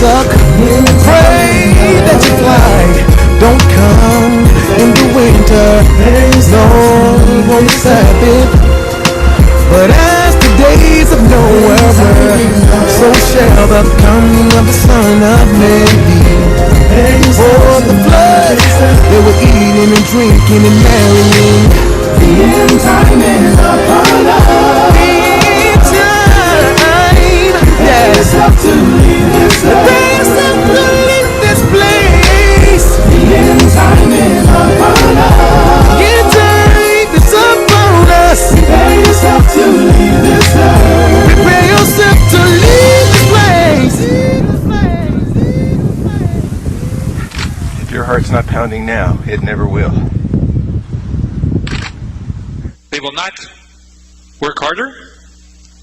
suck. Pray that your flight don't come in the winter. No won't accept it. But as the days of Noah were, so shall the coming of the Son of Man be. For the flood, they were eating and drinking and marrying. The end time is upon us. The end time, yes. They have to leave this place. They have to leave this place. The end time is upon us. The end time is upon us. Prepare yourself to leave this place. Prepare yourself to leave this place. If your heart's not pounding now, it never will. They will not work harder,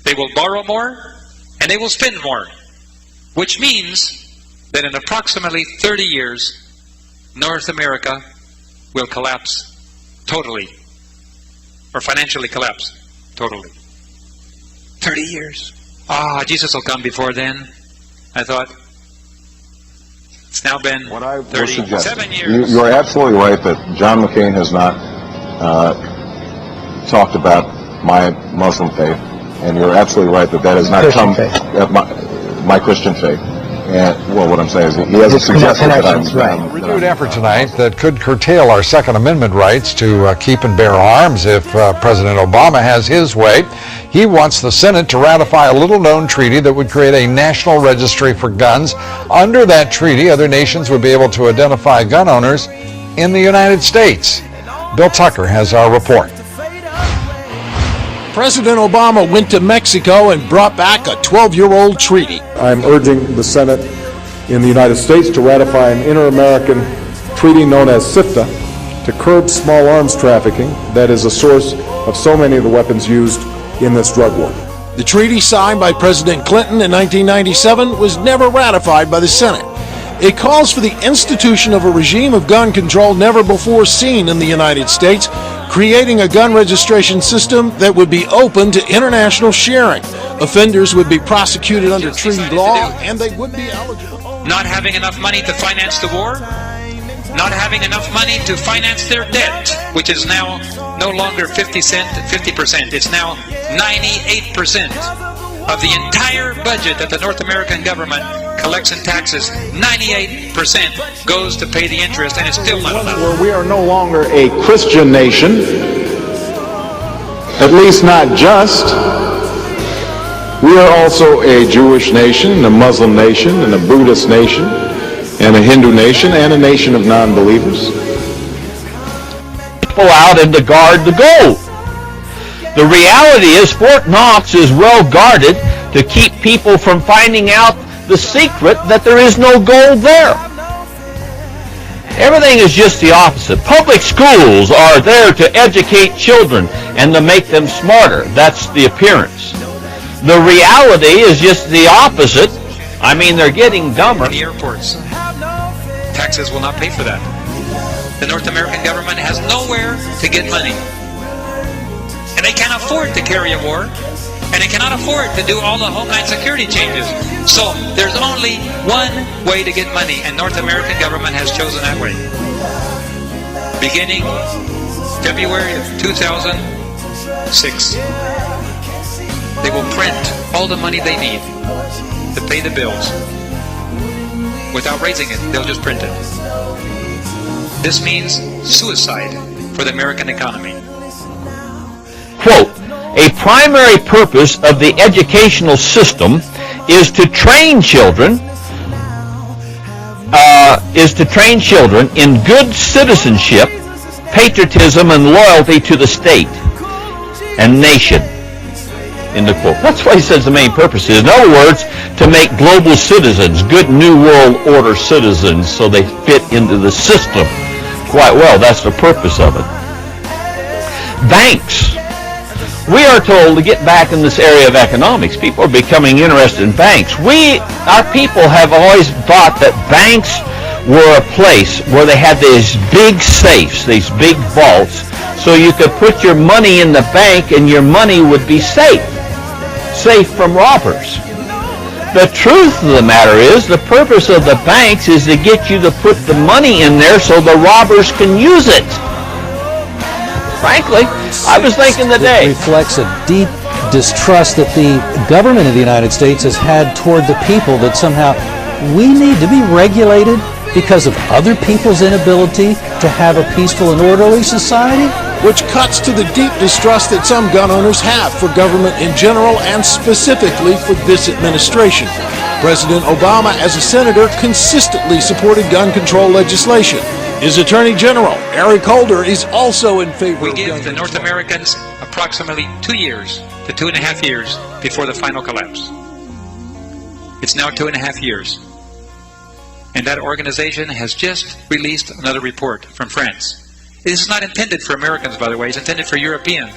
they will borrow more, and they will spend more. Which means that in approximately 30 years, North America will collapse totally. Or financially collapse totally. 30 years. Jesus will come before then. I thought, it's now been 37 years. You are absolutely right that John McCain has not talked about my Muslim faith, and you're absolutely right that has not come my Christian faith. And well, what I'm saying is he hasn't suggested that I'm a renewed effort tonight that could curtail our Second Amendment rights to keep and bear arms if President Obama has his way. He wants the Senate to ratify a little-known treaty that would create a national registry for guns. Under that treaty, other nations would be able to identify gun owners in the United States. Bill Tucker has our report. President Obama went to Mexico and brought back a 12-year-old treaty. I'm urging the Senate in the United States to ratify an inter-American treaty known as SIFTA to curb small arms trafficking that is a source of so many of the weapons used in this drug war. The treaty signed by President Clinton in 1997 was never ratified by the Senate. It calls for the institution of a regime of gun control never before seen in the United States, creating a gun registration system that would be open to international sharing. Offenders would be prosecuted under treaty law, and they would be eligible. Not having enough money to finance the war, not having enough money to finance their debt, which is now no longer 50%, it's now 98% of the entire budget that the North American government collects in taxes. 98% goes to pay the interest, and it's still not enough. Where we are no longer a Christian nation, at least not just. We are also a Jewish nation, a Muslim nation, and a Buddhist nation, and a Hindu nation, and a nation of non-believers. People out and to guard the gold. The reality is Fort Knox is well guarded to keep people from finding out the secret that there is no gold there. Everything is just the opposite. Public schools are there to educate children and to make them smarter. That's the appearance. The reality is just the opposite. I mean, they're getting dumber. The airports. Taxes will not pay for that. The North American government has nowhere to get money. And they can't afford to carry a war. And they cannot afford to do all the Homeland Security changes. So there's only one way to get money, and North American government has chosen that way. Beginning February of 2006, they will print all the money they need to pay the bills. Without raising it, they'll just print it. This means suicide for the American economy. Quote, a primary purpose of the educational system is to train children in good citizenship, patriotism, and loyalty to the state and nation. End of quote. That's why he says the main purpose is, in other words, to make global citizens, good New World Order citizens, so they fit into the system quite well. That's the purpose of it. Banks. We are told to get back in this area of economics. People are becoming interested in banks. Our people have always thought that banks were a place where they had these big safes, these big vaults, so you could put your money in the bank and your money would be safe from robbers. The truth of the matter is, the purpose of the banks is to get you to put the money in there so the robbers can use it. Frankly, I was thinking today. It reflects a deep distrust that the government of the United States has had toward the people, that somehow we need to be regulated because of other people's inability to have a peaceful and orderly society? Which cuts to the deep distrust that some gun owners have for government in general and specifically for this administration. President Obama, as a senator, consistently supported gun control legislation. His Attorney General, Eric Holder, is also in favor of gun control. We give the North Americans approximately 2 years to 2.5 years before the final collapse. It's now 2.5 years. And that organization has just released another report from France. This is not intended for Americans, by the way. It's intended for Europeans.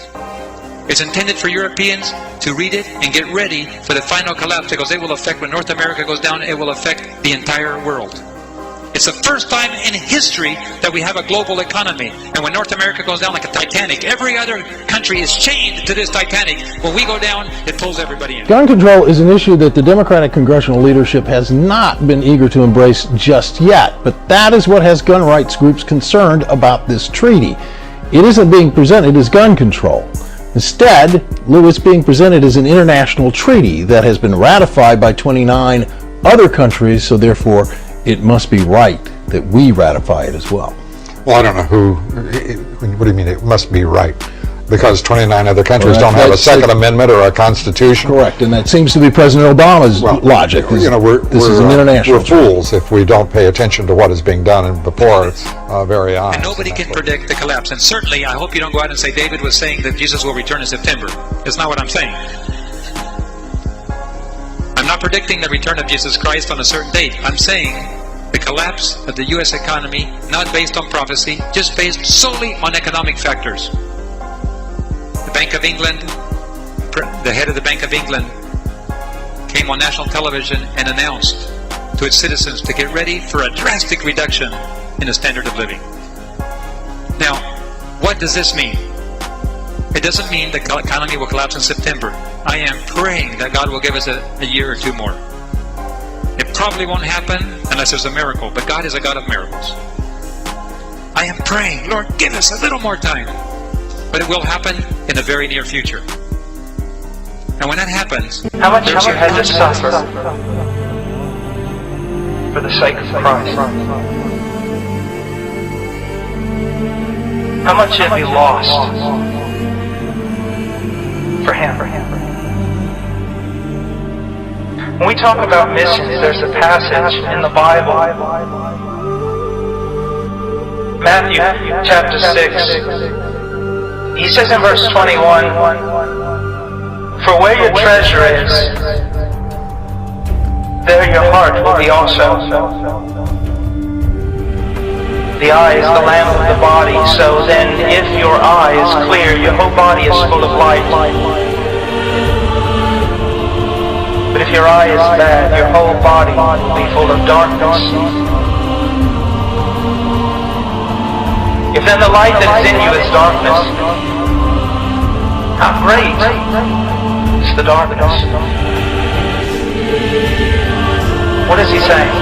It's intended for Europeans to read it and get ready for the final collapse, because it will affect, when North America goes down, it will affect the entire world. It's the first time in history that we have a global economy. And when North America goes down like a Titanic, every other country is chained to this Titanic. When we go down, it pulls everybody in. Gun control is an issue that the Democratic congressional leadership has not been eager to embrace just yet. But that is what has gun rights groups concerned about this treaty. It isn't being presented as gun control. Instead, Lou, it's being presented as an international treaty that has been ratified by 29 other countries, so therefore it must be right that we ratify it as well. Well, I don't know who. What do you mean it must be right? Because 29 other countries don't have a Second Amendment or a Constitution. Correct, and that seems to be President Obama's logic. You know, this is an international we're fools if we don't pay attention to what is being done before our very eyes. And nobody can predict the collapse. And certainly, I hope you don't go out and say David was saying that Jesus will return in September. That's not what I'm saying. I'm not predicting the return of Jesus Christ on a certain date. I'm saying the collapse of the U.S. economy, not based on prophecy, just based solely on economic factors. The Bank of England, the head of the Bank of England, came on national television and announced to its citizens to get ready for a drastic reduction in the standard of living. Now, what does this mean? It doesn't mean the economy will collapse in September. I am praying that God will give us a year or two more. It probably won't happen unless there's a miracle, but God is a God of miracles. I am praying, Lord, give us a little more time. But it will happen in the very near future. And when that happens, how much have you had to suffer for the sake of Christ? How much have you lost for Him? When we talk about missions, there's a passage in the Bible, Matthew chapter 6. He says in verse 21, "For where your treasure is, there your heart will be also." The eye is the lamp of the body, so then if your eye is clear, your whole body is full of light. But if your eye is bad, your whole body will be full of darkness. If then the light that is in you is darkness, how great is the darkness? What is he saying?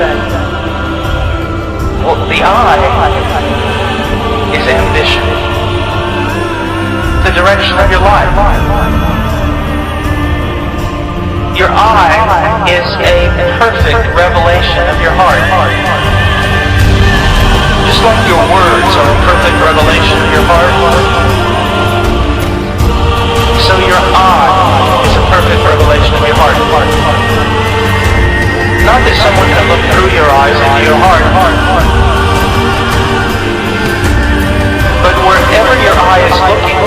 Well, the eye is ambition, the direction of your life. Your eye is a perfect revelation of your heart. Just like your words are a perfect revelation of your heart, so your eye is a perfect revelation of your heart. Not that someone can look through your eyes into your heart, but wherever your eye is looking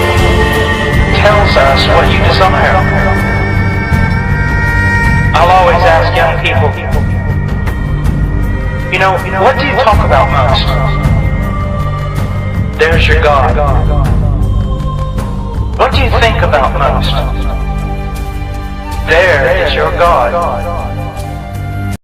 tells us what you desire. I'll always ask young people, you know, what do you talk about most? There's your God. What do you think about most? There is your God.